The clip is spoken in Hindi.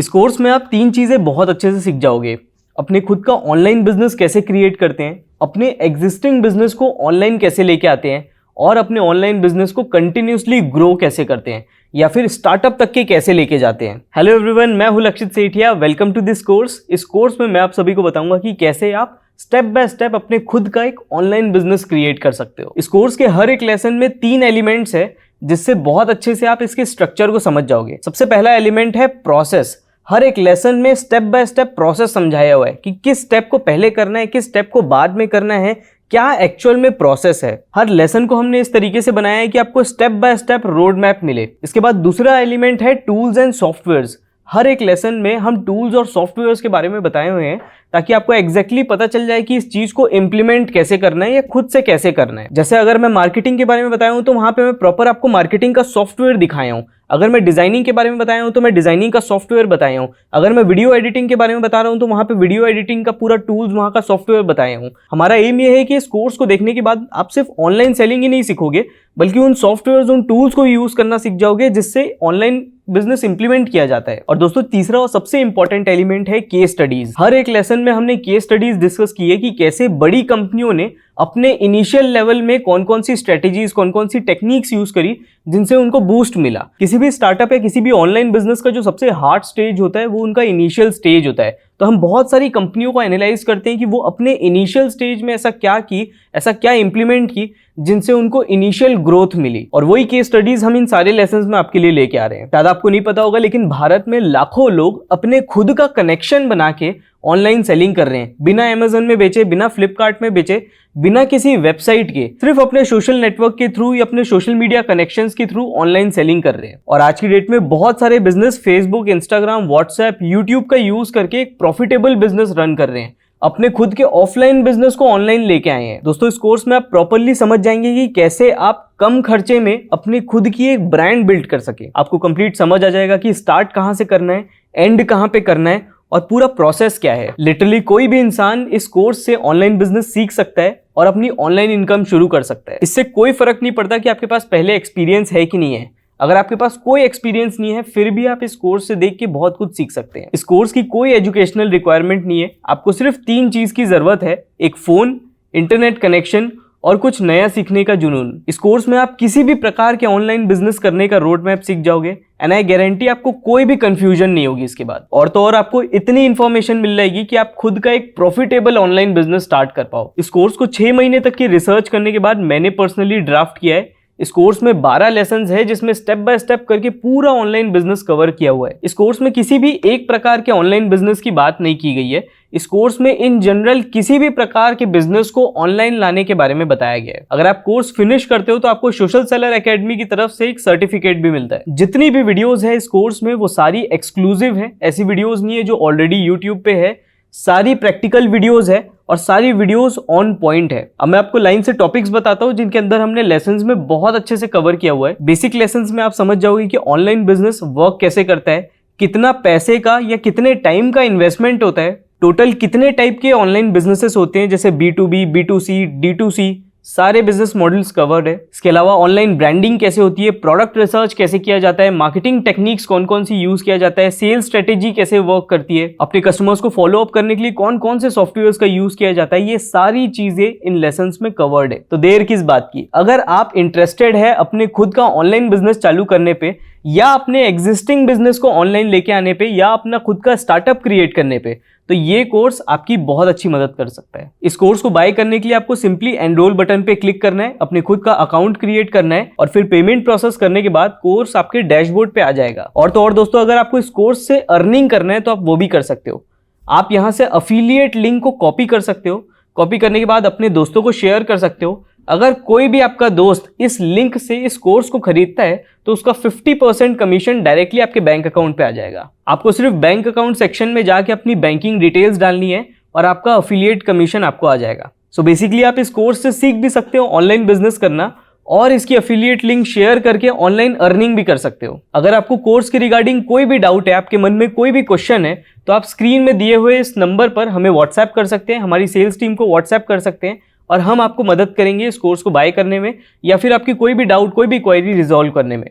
इस कोर्स में आप 3 चीज़ें बहुत अच्छे से सीख जाओगे। अपने खुद का ऑनलाइन बिजनेस कैसे क्रिएट करते हैं, अपने एग्जिस्टिंग बिजनेस को ऑनलाइन कैसे लेके आते हैं और अपने ऑनलाइन बिजनेस को कंटिन्यूसली ग्रो कैसे करते हैं या फिर स्टार्टअप तक के कैसे लेके जाते हैं। हेलो एवरीवन, मैं हूं Lakshit Sethia. Welcome to this course. इस कोर्स में मैं आप सभी को बताऊंगा कि कैसे आप स्टेप बाय स्टेप अपने खुद का एक ऑनलाइन बिजनेस क्रिएट कर सकते हो। इस कोर्स के हर एक लेसन में 3 एलिमेंट्स है जिससे बहुत अच्छे से आप इसके स्ट्रक्चर को समझ जाओगे। सबसे पहला एलिमेंट है प्रोसेस। हर एक लेसन में स्टेप बाय स्टेप प्रोसेस समझाया हुआ है कि किस स्टेप को पहले करना है, किस स्टेप को बाद में करना है, क्या एक्चुअल में प्रोसेस है। हर लेसन को हमने इस तरीके से बनाया है कि आपको step by step road map मिले। इसके बाद दूसरा एलिमेंट है टूल्स एंड सॉफ्टवेयर्स। हर एक लेसन में हम टूल्स और सॉफ्टवेयर्स के बारे में बताए हुए हैं ताकि आपको एग्जैक्टली पता चल जाए कि इस चीज को इंप्लीमेंट कैसे करना है या खुद से कैसे करना है। जैसे अगर मैं मार्केटिंग के बारे में बताया हूं तो वहां पे मैं प्रॉपर आपको मार्केटिंग का सॉफ्टवेयर दिखाया हूं। अगर मैं डिजाइनिंग के बारे में बताया हूं तो मैं डिजाइनिंग का सॉफ्टवेयर बताया हूं। अगर मैं वीडियो एडिटिंग के बारे में बता रहा हूं तो वहां पे वीडियो एडिटिंग का पूरा टूल्स, वहां का सॉफ्टवेयर बताया हूं। हमारा एम ये है कि इस कोर्स को देखने के बाद आप सिर्फ ऑनलाइन सेलिंग ही नहीं सीखोगे बल्कि उन सॉफ्टवेयर, उन टूल्स को यूज करना सीख जाओगे जिससे ऑनलाइन बिजनेस इंप्लीमेंट किया जाता है। और दोस्तों, तीसरा और सबसे इंपॉर्टेंट एलिमेंट है केस स्टडीज। हर एक लेसन में हमने केस स्टडीज डिस्कस की है कि कैसे बड़ी कंपनियों ने अपने इनिशियल लेवल में कौन कौन सी स्ट्रेटेजीज, कौन कौन सी टेक्निक्स यूज करी जिनसे उनको बूस्ट मिला। किसी भी स्टार्टअप या किसी भी ऑनलाइन बिजनेस का जो सबसे हार्ड स्टेज होता है वो उनका इनिशियल स्टेज होता है। तो हम बहुत सारी कंपनियों को एनालाइज करते हैं कि वो अपने इनिशियल स्टेज में ऐसा क्या की, ऐसा क्या इंप्लीमेंट की जिनसे उनको इनिशियल ग्रोथ मिली। और वही केस स्टडीज हम इन सारे लेसन्स में आपके लिए लेके आ रहे हैं। शायद आपको नहीं पता होगा लेकिन भारत में लाखों लोग अपने खुद का कनेक्शन बना के ऑनलाइन सेलिंग कर रहे हैं। बिना अमेज़न में बेचे, बिना फ्लिपकार्ट में बेचे, बिना किसी वेबसाइट के, सिर्फ अपने सोशल नेटवर्क के थ्रू या अपने सोशल मीडिया कनेक्शंस के थ्रू ऑनलाइन सेलिंग कर रहे हैं। और आज की डेट में बहुत सारे business Facebook, Instagram, WhatsApp, YouTube का यूज करके एक प्रॉफिटेबल बिजनेस रन कर रहे हैं। अपने खुद के ऑफलाइन बिजनेस को ऑनलाइन लेके आए हैं। दोस्तों, इस कोर्स में आप प्रॉपर्ली समझ जाएंगे कि कैसे आप कम खर्चे में अपने खुद की एक ब्रांड बिल्ड कर सके। आपको कंप्लीट समझ आ जाएगा कि स्टार्ट कहां से करना है, एंड कहां पे करना है और पूरा प्रोसेस क्या है। लिटरली कोई भी इंसान इस कोर्स से ऑनलाइन बिजनेस सीख सकता है और अपनी ऑनलाइन इनकम शुरू कर सकता है। इससे कोई फर्क नहीं पड़ता कि आपके पास पहले एक्सपीरियंस है कि नहीं है। अगर आपके पास कोई एक्सपीरियंस नहीं है फिर भी आप इस कोर्स से देख के बहुत कुछ सीख सकते हैं। इस कोर्स की कोई एजुकेशनल रिक्वायरमेंट नहीं है। आपको सिर्फ 3 चीज की जरूरत है: एक फोन, इंटरनेट कनेक्शन और कुछ नया सीखने का जुनून। इस कोर्स में आप किसी भी प्रकार के ऑनलाइन बिजनेस करने का रोड मैप सीख जाओगे एंड आई गारंटी आपको कोई भी कंफ्यूजन नहीं होगी इसके बाद। और तो और आपको इतनी इंफॉर्मेशन मिल जाएगी कि आप खुद का एक प्रॉफिटेबल ऑनलाइन बिजनेस स्टार्ट कर पाओ। इस कोर्स को 6 महीने तक की रिसर्च करने के बाद मैंने पर्सनली ड्राफ्ट किया है। इस कोर्स में 12 लेसन्स है जिसमें स्टेप बाय स्टेप करके पूरा ऑनलाइन बिजनेस कवर किया हुआ है। इस कोर्स में किसी भी एक प्रकार के ऑनलाइन बिजनेस की बात नहीं की गई है। इस कोर्स में इन जनरल किसी भी प्रकार के बिजनेस को ऑनलाइन लाने के बारे में बताया गया है। अगर आप कोर्स फिनिश करते हो तो आपको सोशल सेलर एकेडमी की तरफ से एक सर्टिफिकेट भी मिलता है। जितनी भी वीडियोस है इस कोर्स में वो सारी एक्सक्लूसिव है। ऐसी वीडियोस नहीं है जो ऑलरेडी यूट्यूब पे है। सारी प्रैक्टिकल वीडियोस है और सारी वीडियोस ऑन पॉइंट है। अब मैं आपको लाइन से टॉपिक्स बताता हूं जिनके अंदर हमने लेसन्स में बहुत अच्छे से कवर किया हुआ है। बेसिक लेसन्स में आप समझ जाओगे कि ऑनलाइन बिजनेस वर्क कैसे करता है, कितना पैसे का या कितने टाइम का इन्वेस्टमेंट होता है, टोटल कितने टाइप के ऑनलाइन बिजनेसेस होते हैं जैसे B2B, B2C, D2C, सारे बिजनेस मॉडल्स कवर्ड है। इसके अलावा ऑनलाइन ब्रांडिंग कैसे होती है, प्रोडक्ट रिसर्च कैसे किया जाता है, मार्केटिंग टेक्निक्स कौन कौन सी यूज किया जाता है, सेल्स स्ट्रेटेजी कैसे वर्क करती है, अपने कस्टमर्स को फॉलो अप करने के लिए कौन कौन से सॉफ्टवेयर्स का यूज किया जाता है, ये सारी चीजें इन लेसन्स में कवर्ड है। तो देर किस बात की, अगर आप इंटरेस्टेड है अपने खुद का ऑनलाइन बिजनेस चालू करने पे या अपने एग्जिस्टिंग बिजनेस को ऑनलाइन लेके आने पे या अपना खुद का स्टार्टअप क्रिएट करने पे, तो ये कोर्स आपकी बहुत अच्छी मदद कर सकता है। इस कोर्स को बाय करने के लिए आपको सिंपली एनरोल बटन पे क्लिक करना है, अपने खुद का अकाउंट क्रिएट करना है और फिर पेमेंट प्रोसेस करने के बाद कोर्स आपके डैशबोर्ड पे आ जाएगा। और तो और दोस्तों, अगर आपको इस कोर्स से अर्निंग करना है तो आप वो भी कर सकते हो। आप यहां से अफिलिएट लिंक को कॉपी कर सकते हो। कॉपी करने के बाद अपने दोस्तों को शेयर कर सकते हो। अगर कोई भी आपका दोस्त इस लिंक से इस कोर्स को खरीदता है तो उसका 50% कमीशन डायरेक्टली आपके बैंक अकाउंट पे आ जाएगा। आपको सिर्फ बैंक अकाउंट सेक्शन में जाके अपनी बैंकिंग डिटेल्स डालनी है और आपका अफिलिएट कमीशन आपको आ जाएगा। सो बेसिकली आप इस कोर्स से सीख भी सकते हो ऑनलाइन बिजनेस करना और इसकी अफिलिएट लिंक शेयर करके ऑनलाइन अर्निंग भी कर सकते हो। अगर आपको कोर्स के रिगार्डिंग कोई भी डाउट है, आपके मन में कोई भी क्वेश्चन है, तो आप स्क्रीन में दिए हुए इस नंबर पर हमें व्हाट्सएप कर सकते हैं, हमारी सेल्स टीम को व्हाट्सएप कर सकते हैं और हम आपको मदद करेंगे इस कोर्स को बाय करने में या फिर आपकी कोई भी डाउट, कोई भी क्वेरी रिजॉल्व करने में।